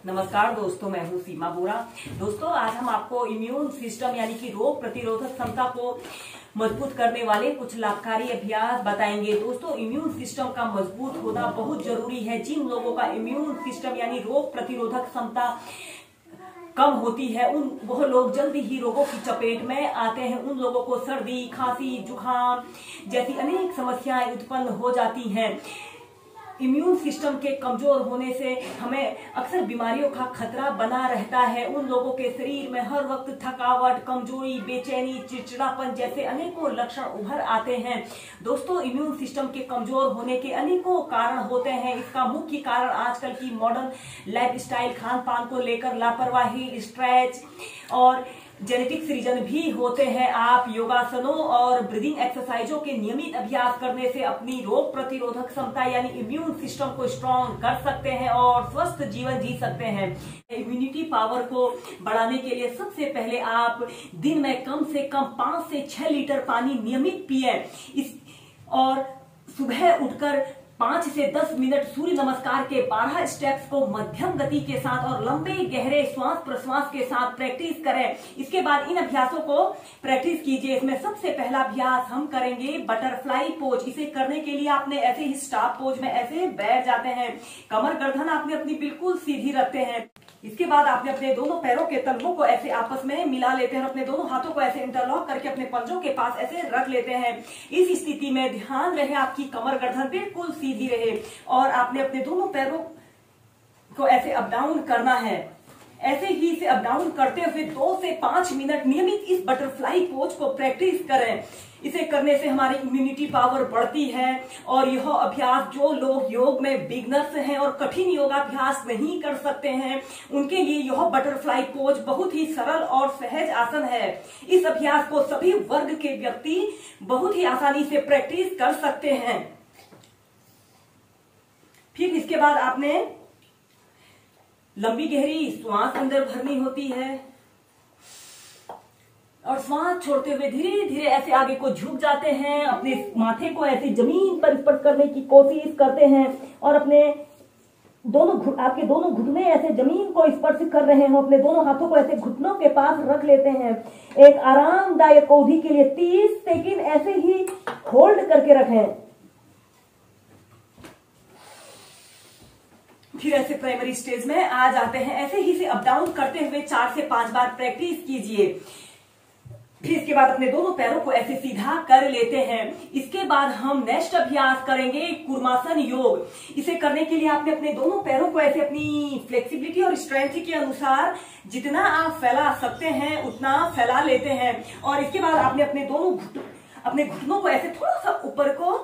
नमस्कार दोस्तों, मैं हूं सीमा बोरा। दोस्तों, आज हम आपको इम्यून सिस्टम यानी कि रोग प्रतिरोधक क्षमता को मजबूत करने वाले कुछ लाभकारी अभ्यास बताएंगे। दोस्तों, इम्यून सिस्टम का मजबूत होना बहुत जरूरी है। जिन लोगों का इम्यून सिस्टम यानी रोग प्रतिरोधक क्षमता कम होती है वह लोग जल्दी ही रोगों की चपेट में आते हैं। उन लोगों को सर्दी, खांसी, जुकाम जैसी अनेक समस्याएं उत्पन्न हो जाती हैं। इम्यून सिस्टम के कमजोर होने से हमें अक्सर बीमारियों का खतरा बना रहता है। उन लोगों के शरीर में हर वक्त थकावट, कमजोरी, बेचैनी, चिड़चिड़ापन जैसे अनेकों लक्षण उभर आते हैं। दोस्तों, इम्यून सिस्टम के कमजोर होने के अनेकों कारण होते हैं। इसका मुख्य कारण आजकल की मॉडर्न लाइफस्टाइल, खान पान को लेकर लापरवाही, स्ट्रेच और जेनेटिक्स रीजन भी होते हैं। आप योगासनों और ब्रीदिंग एक्सरसाइजों के नियमित अभ्यास करने से अपनी रोग प्रतिरोधक क्षमता यानी इम्यून सिस्टम को स्ट्रॉन्ग कर सकते हैं और स्वस्थ जीवन जी सकते हैं। इम्यूनिटी पावर को बढ़ाने के लिए सबसे पहले आप दिन में कम से कम 5 से 6 लीटर पानी नियमित पिए। और सुबह उठकर 5 से 10 मिनट सूर्य नमस्कार के 12 स्टेप्स को मध्यम गति के साथ और लंबे गहरे श्वास प्रश्वास के साथ प्रैक्टिस करें। इसके बाद इन अभ्यासों को प्रैक्टिस कीजिए। इसमें सबसे पहला अभ्यास हम करेंगे बटरफ्लाई पोज। इसे करने के लिए आपने ऐसे ही स्टाफ पोज में ऐसे बैठ जाते हैं। कमर गर्दन आपने अपनी बिल्कुल सीधी रखते हैं। इसके बाद आपने अपने दोनों पैरों के तलवों को ऐसे आपस में मिला लेते हैं और अपने दोनों हाथों को ऐसे इंटरलॉक करके अपने पंजों के पास ऐसे रख लेते हैं। इस स्थिति में ध्यान रहे आपकी कमर गर्दन बिल्कुल सीधी रहे और आपने अपने दोनों पैरों को ऐसे अप डाउन करना है। ऐसे ही इसे अप डाउन करते हुए 2 से 5 मिनट नियमित इस बटरफ्लाई पोज को प्रैक्टिस करें। इसे करने से हमारी इम्यूनिटी पावर बढ़ती है और यह अभ्यास जो लोग योग में बिगनर्स हैं और कठिन योगाभ्यास नहीं कर सकते हैं उनके लिए यह बटरफ्लाई पोज बहुत ही सरल और सहज आसन है। इस अभ्यास को सभी वर्ग के व्यक्ति बहुत ही आसानी से प्रैक्टिस कर सकते हैं। फिर इसके बाद आपने लंबी गहरी श्वास अंदर भरनी होती है और श्वास छोड़ते हुए धीरे धीरे ऐसे आगे को झुक जाते हैं। अपने माथे को ऐसे जमीन पर स्पर्श करने की कोशिश करते हैं और अपने आपके दोनों घुटने ऐसे जमीन को स्पर्श कर रहे हैं। अपने दोनों हाथों को ऐसे घुटनों के पास रख लेते हैं। एक आरामदायक अवधि के लिए 30 सेकंड ऐसे ही होल्ड करके रखें। फिर ऐसे प्राइमरी स्टेज में आ जाते हैं। ऐसे ही से अप डाउन करते हुए 4 से 5 बार प्रैक्टिस कीजिए। फिर इसके बाद अपने दोनों पैरों को ऐसे सीधा कर लेते हैं। इसके बाद हम नेक्स्ट अभ्यास करेंगे कुर्मासन योग। इसे करने के लिए आपने अपने दोनों पैरों को ऐसे अपनी फ्लेक्सिबिलिटी और स्ट्रेंथ के अनुसार जितना आप फैला सकते हैं उतना फैला लेते हैं। और इसके बाद आपने अपने घुटनों को ऐसे थोड़ा सा ऊपर को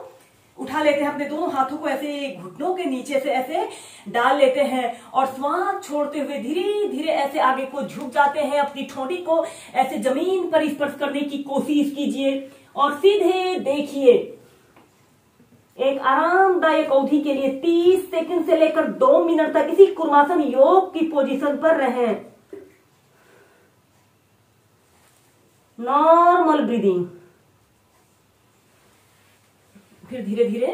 उठा लेते हैं। अपने दोनों हाथों को ऐसे घुटनों के नीचे से ऐसे डाल लेते हैं और श्वास छोड़ते हुए धीरे धीरे ऐसे आगे को झुक जाते हैं। अपनी ठोड़ी को ऐसे जमीन पर स्पर्श करने की कोशिश कीजिए और सीधे देखिए। एक आरामदायक अवधि के लिए 30 सेकंड से लेकर 2 मिनट तक इसी कुर्मासन योग की पोजीशन पर रहें। Normal breathing. फिर धीरे धीरे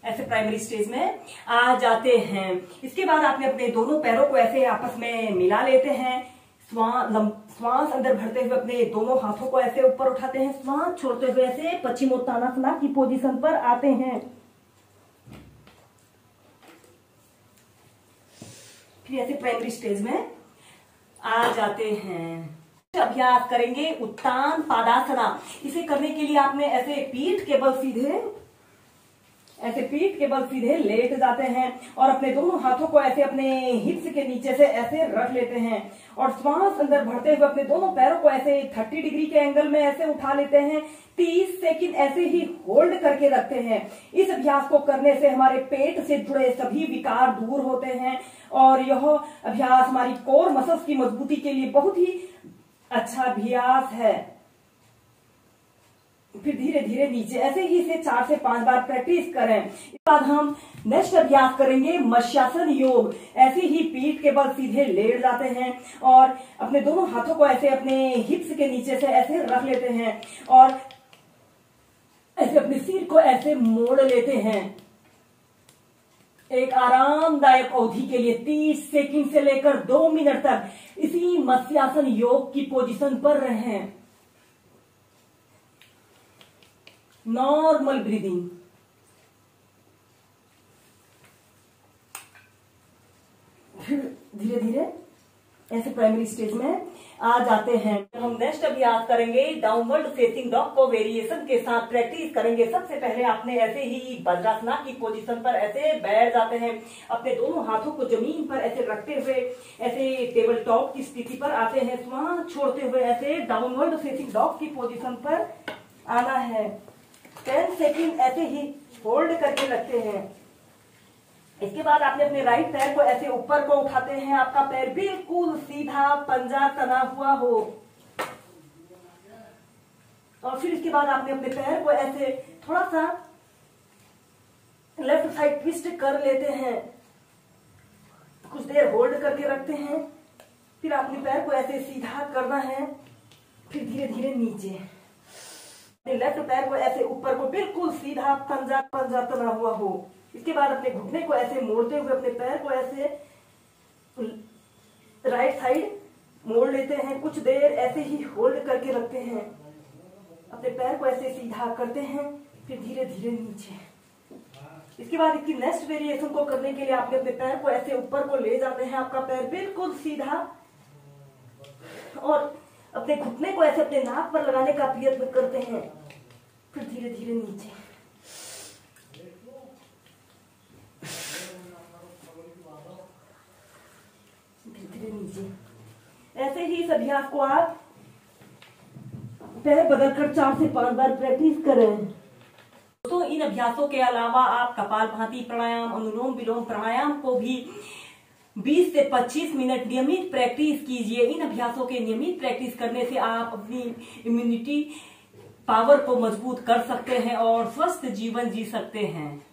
ऐसे प्राइमरी स्टेज में आ जाते हैं। इसके बाद आपने अपने दोनों पैरों को ऐसे आपस में मिला लेते हैं। श्वास अंदर भरते हुए अपने दोनों हाथों को ऐसे ऊपर उठाते हैं। श्वास छोड़ते हुए ऐसे पश्चिमोत्तानासना की पोजीशन पर आते हैं। फिर ऐसे प्राइमरी स्टेज में आ जाते हैं। अभ्यास करेंगे उत्तान पादासना। इसे करने के लिए आपने ऐसे पीठ के बल सीधे लेट जाते हैं और अपने दोनों हाथों को ऐसे अपने हिप्स के नीचे से ऐसे रख लेते हैं और श्वास अंदर भरते हुए अपने दोनों पैरों को ऐसे 30 डिग्री के एंगल में ऐसे उठा लेते हैं। 30 सेकंड ऐसे ही होल्ड करके रखते हैं। इस अभ्यास को करने से हमारे पेट से जुड़े सभी विकार दूर होते हैं और यह अभ्यास हमारी कोर मसल्स की मजबूती के लिए बहुत ही अच्छा अभ्यास है। फिर धीरे धीरे नीचे ऐसे ही इसे 4 से 5 बार प्रैक्टिस करें। इसके बाद हम नेक्स्ट अभ्यास करेंगे मत्स्यासन योग। ऐसे ही पीठ के बल सीधे लेट जाते हैं और अपने दोनों हाथों को ऐसे अपने हिप्स के नीचे से ऐसे रख लेते हैं और ऐसे अपने सिर को ऐसे मोड़ लेते हैं। एक आरामदायक अवधि के लिए 30 सेकंड से लेकर 2 मिनट तक इसी मत्स्यासन योग की पोजीशन पर रहें। Normal breathing. फिर धीरे धीरे ऐसे प्राइमरी स्टेज में आ जाते हैं। हम नेक्स्ट अभ्यास करेंगे डाउनवर्ड फेसिंग डॉग को वेरिएशन के साथ प्रैक्टिस करेंगे। सबसे पहले आपने ऐसे ही वज्रासन की पोजीशन पर ऐसे बैठ जाते हैं। अपने दोनों हाथों को जमीन पर ऐसे रखते हुए ऐसे टेबल टॉप की स्थिति पर आते हैं। श्वास छोड़ते हुए ऐसे डाउनवर्ड फेसिंग डॉग की पोजीशन पर आना है। 10 सेकेंड ऐसे ही होल्ड करके रखते हैं। इसके बाद आपने अपने राइट पैर को ऐसे ऊपर को उठाते हैं। आपका पैर बिल्कुल सीधा, पंजा तना हुआ हो। और फिर इसके बाद आपने अपने पैर को ऐसे थोड़ा सा लेफ्ट साइड ट्विस्ट कर लेते हैं। कुछ देर होल्ड करके रखते हैं। फिर अपने पैर को ऐसे सीधा करना है। फिर धीरे धीरे नीचे। लेफ्ट पैर को ऐसे ऊपर को बिल्कुल सीधा, पंजा पंजा तना हुआ हो। इसके बाद अपने घुटने को ऐसे मोड़ते हुए अपने पैर को ऐसे राइट साइड मोड़ लेते हैं। कुछ देर ऐसे ही होल्ड करके रखते हैं। अपने पैर को ऐसे सीधा करते हैं। फिर धीरे धीरे नीचे। इसके बाद इसकी नेक्स्ट वेरिएशन को करने के लिए आपने अपने पैर को ऐसे ऊपर को ले जाते हैं। आपका पैर बिल्कुल सीधा और अपने घुटने को ऐसे अपने नाक पर लगाने का प्रयत्न करते हैं। फिर धीरे धीरे नीचे। धीरे नीचे। ऐसे ही इस अभ्यास को आप पैर बदलकर 4 से 5 बार प्रैक्टिस करें। तो इन अभ्यासों के अलावा आप कपालभाति प्राणायाम, अनुलोम विलोम प्राणायाम को भी 20 से 25 मिनट नियमित प्रैक्टिस कीजिए। इन अभ्यासों के नियमित प्रैक्टिस करने से आप अपनी इम्यूनिटी पावर को मजबूत कर सकते हैं और स्वस्थ जीवन जी सकते हैं।